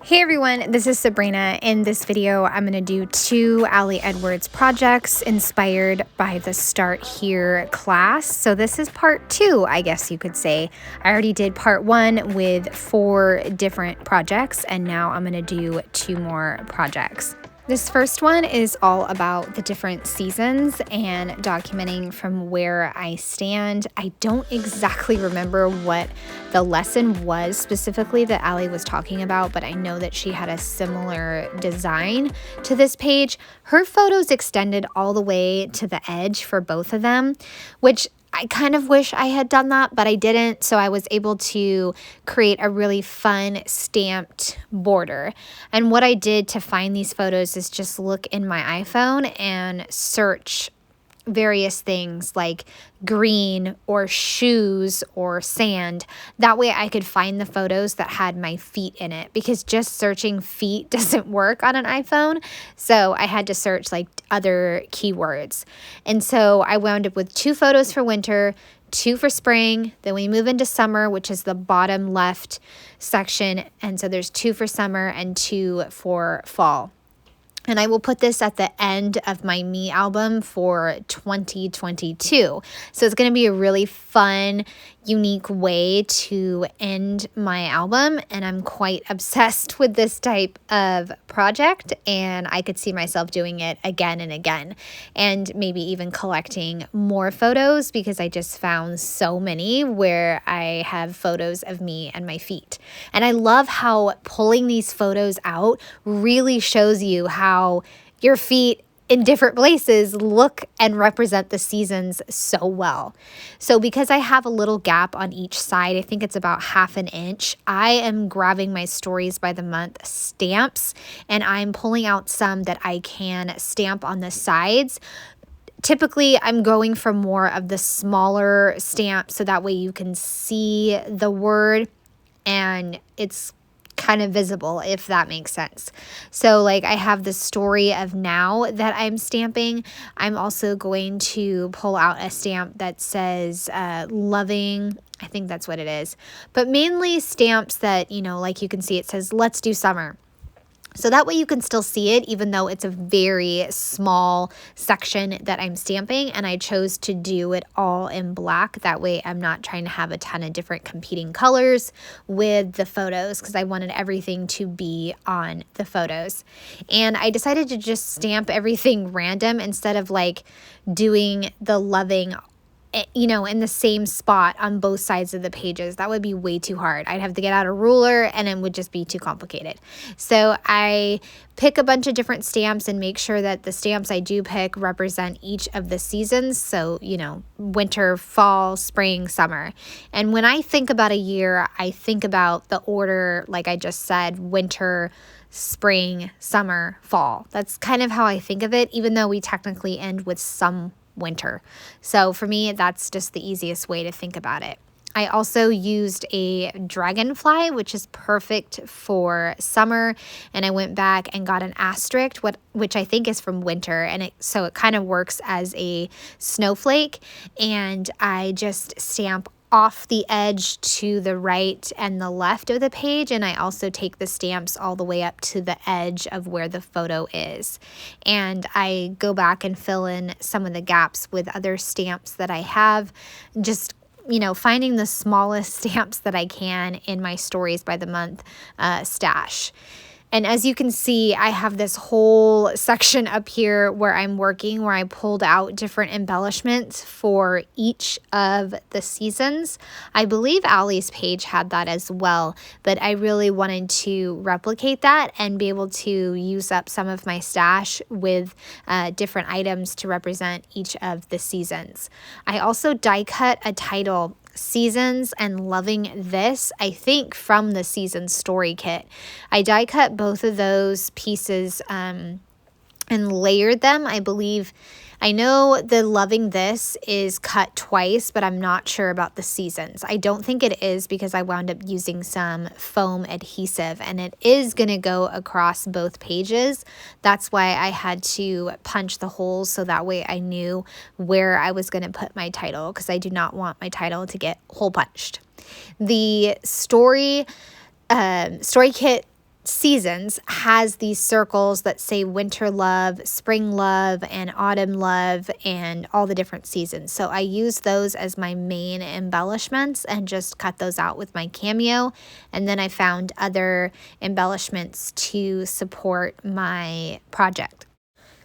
Hey everyone, this is Sabrina. In this video, I'm going to do 2 Ali Edwards projects inspired by the Start Here class. So this is part 2, I guess you could say. I already did part 1 with 4 different projects, and now I'm going to do 2 more projects. This first one is all about the different seasons and documenting from where I stand. I don't exactly remember what the lesson was specifically that Ali was talking about, but I know that she had a similar design to this page. Her photos extended all the way to the edge for both of them, which I kind of wish I had done that, but I didn't. So I was able to create a really fun stamped border. And what I did to find these photos is just look in my iPhone and search various things like green or shoes or sand. That way I could find the photos that had my feet in it, because just searching feet doesn't work on an iPhone. So I had to search like other keywords. And so I wound up with 2 photos for winter, 2 for spring. Then we move into summer, which is the bottom left section. And so there's 2 for summer and 2 for fall. And I will put this at the end of my Me album for 2022. So it's going to be a really fun, unique way to end my album. And I'm quite obsessed with this type of project. And I could see myself doing it again and again. And maybe even collecting more photos, because I just found so many where I have photos of me and my feet. And I love how pulling these photos out really shows you how your feet in different places look and represent the seasons so well. So because I have a little gap on each side, I think it's about 1/2 inch, I am grabbing my Stories by the Month stamps, and I'm pulling out some that I can stamp on the sides. Typically, I'm going for more of the smaller stamps, so that way you can see the word and it's kind of visible, if that makes sense. So like I have the story of now that I'm stamping. I'm also going to pull out a stamp that says loving. I think that's what it is. But mainly stamps that, like you can see, it says let's do summer. So that way you can still see it, even though it's a very small section that I'm stamping, and I chose to do it all in black. That way I'm not trying to have a ton of different competing colors with the photos, because I wanted everything to be on the photos. And I decided to just stamp everything random instead of like doing the loving in the same spot on both sides of the pages. That would be way too hard. I'd have to get out a ruler and it would just be too complicated. So I pick a bunch of different stamps and make sure that the stamps I do pick represent each of the seasons. So, winter, fall, spring, summer. And when I think about a year, I think about the order, like I just said, winter, spring, summer, fall. That's kind of how I think of it, even though we technically end with some winter. So for me, that's just the easiest way to think about it. I also used a dragonfly, which is perfect for summer, and I went back and got an asterisk, which I think is from winter, and so it kind of works as a snowflake, and I just stamp off the edge to the right and the left of the page, and I also take the stamps all the way up to the edge of where the photo is. And I go back and fill in some of the gaps with other stamps that I have, just finding the smallest stamps that I can in my Stories by the Month stash. And as you can see, I have this whole section up here where I'm working, where I pulled out different embellishments for each of the seasons. I believe Ali's page had that as well, but I really wanted to replicate that and be able to use up some of my stash with different items to represent each of the seasons. I also die cut a title, Seasons and Loving This, I think from the Seasons story kit. I die cut both of those pieces and layered them. I know the Loving This is cut twice, but I'm not sure about the Seasons. I don't think it is, because I wound up using some foam adhesive, and it is going to go across both pages. That's why I had to punch the holes, so that way I knew where I was going to put my title, because I do not want my title to get hole punched. The story kit seasons has these circles that say winter love, spring love, and autumn love, and all the different seasons. So I use those as my main embellishments and just cut those out with my Cameo. And then I found other embellishments to support my project.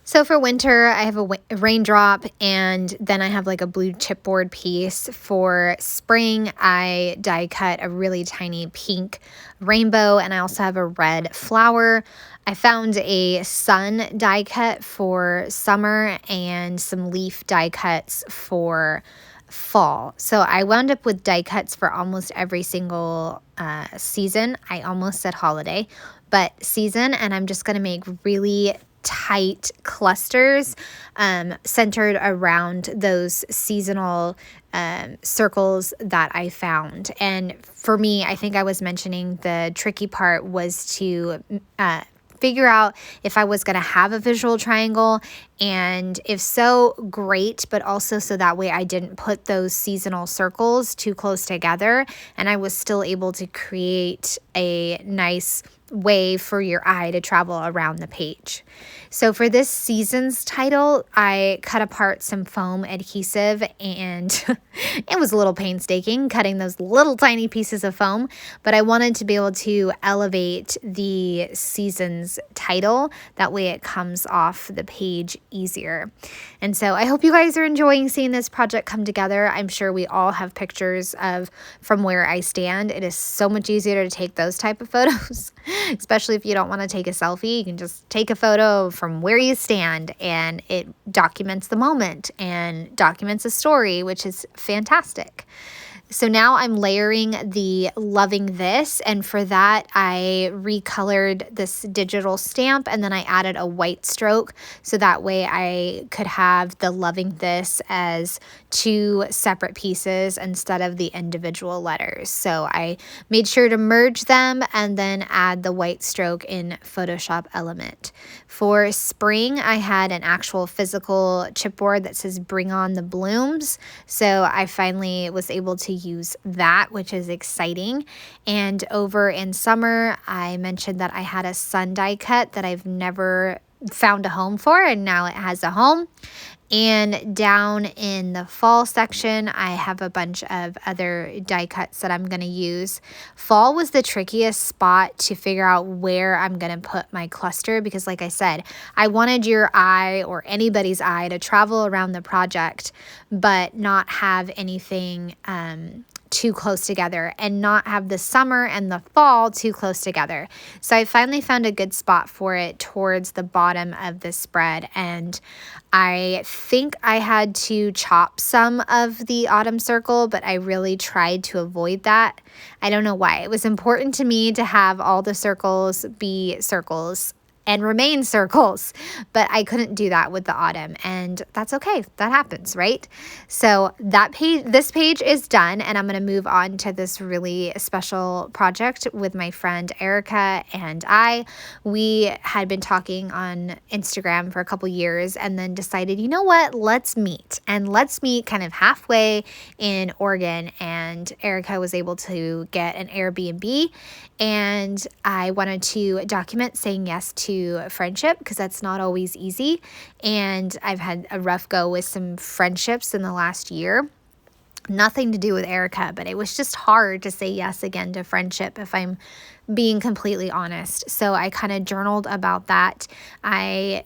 So for winter, I have a raindrop, and then I have like a blue chipboard piece. For spring, I die cut a really tiny pink rainbow, and I also have a red flower. I found a sun die cut for summer and some leaf die cuts for fall. So I wound up with die cuts for almost every single season. I almost said holiday, but season, and I'm just going to make really tight clusters centered around those seasonal circles that I found. And for me, I think I was mentioning the tricky part was to figure out if I was going to have a visual triangle, and if so, great, but also so that way I didn't put those seasonal circles too close together, and I was still able to create a nice way for your eye to travel around the page. So for this season's title, I cut apart some foam adhesive, and it was a little painstaking cutting those little tiny pieces of foam, but I wanted to be able to elevate the season's title. That way it comes off the page easier. And so I hope you guys are enjoying seeing this project come together. I'm sure we all have pictures of from where I stand. It is so much easier to take those type of photos, especially if you don't want to take a selfie. You can just take a photo from where you stand, and it documents the moment and documents a story, which is fantastic. So now I'm layering the Loving This, and for that I recolored this digital stamp, and then I added a white stroke so that way I could have the Loving This as two separate pieces instead of the individual letters. So I made sure to merge them and then add the white stroke in Photoshop Element. For spring, I had an actual physical chipboard that says Bring On the Blooms, so I finally was able to use that, which is exciting. And over in summer, I mentioned that I had a sun die cut that I've never found a home for, and now it has a home. And down in the fall section, I have a bunch of other die cuts that I'm going to use. Fall was the trickiest spot to figure out where I'm going to put my cluster because, like I said, I wanted your eye or anybody's eye to travel around the project, but not have anything too close together and not have the summer and the fall too close together. So I finally found a good spot for it towards the bottom of the spread, and I think I had to chop some of the autumn circle, but I really tried to avoid that. I don't know why. It was important to me to have all the circles be circles and remain circles, but I couldn't do that with the autumn, and that's okay. That happens, right? So this page is done, and I'm going to move on to this really special project with my friend Erica and I. We had been talking on Instagram for a couple years and then decided, you know what, let's meet kind of halfway in Oregon, and Erica was able to get an Airbnb, and I wanted to document saying yes to friendship because that's not always easy, and I've had a rough go with some friendships in the last year. Nothing to do with Erica, but it was just hard to say yes again to friendship if I'm being completely honest. So I kind of journaled about that. I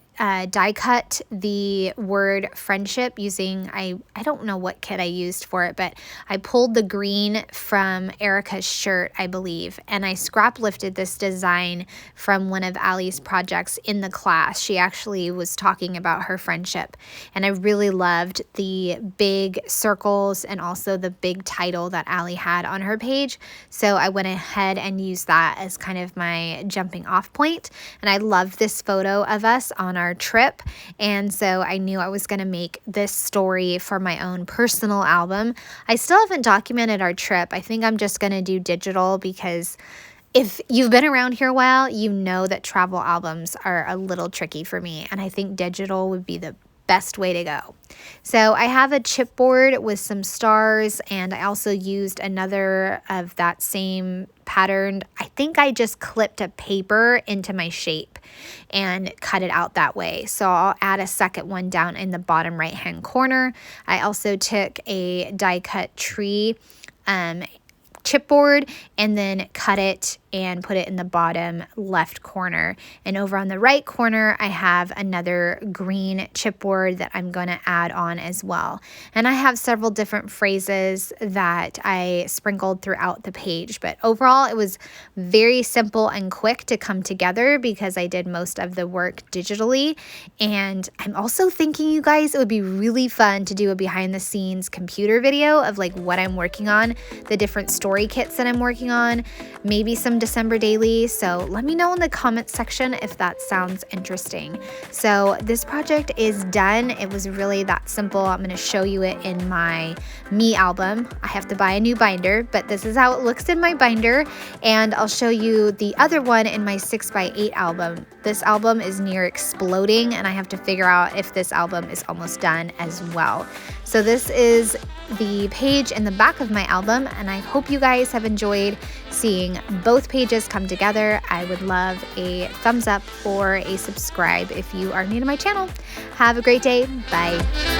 die cut the word friendship using, I don't know what kit I used for it, but I pulled the green from Erica's shirt, I believe, and I scrap lifted this design from one of Allie's projects in the class. She actually was talking about her friendship, and I really loved the big circles and also the big title that Allie had on her page. So I went ahead and used that as kind of my jumping off point, and I loved this photo of us on our trip, and so I knew I was going to make this story for my own personal album. I still haven't documented our trip. I think I'm just going to do digital because if you've been around here a while, you know that travel albums are a little tricky for me, and I think digital would be the best way to go. So I have a chipboard with some stars, and I also used another of that same pattern. I think I just clipped a paper into my shape and cut it out that way. So I'll add a second one down in the bottom right hand corner. I also took a die cut tree chipboard and then cut it and put it in the bottom left corner. And over on the right corner, I have another green chipboard that I'm going to add on as well. And I have several different phrases that I sprinkled throughout the page, but overall it was very simple and quick to come together because I did most of the work digitally. And I'm also thinking, you guys, it would be really fun to do a behind the scenes computer video of like what I'm working on, the different story kits that I'm working on, maybe some December daily. So let me know in the comments section if that sounds interesting. So this project is done. It was really that simple. I'm going to show you it in my Me album. I have to buy a new binder, but this is how it looks in my binder. And I'll show you the other one in my 6x8 album. This album is near exploding, and I have to figure out if this album is almost done as well. So this is the page in the back of my album, and I hope you guys have enjoyed seeing both pages come together. I would love a thumbs up or a subscribe if you are new to my channel. Have a great day. Bye.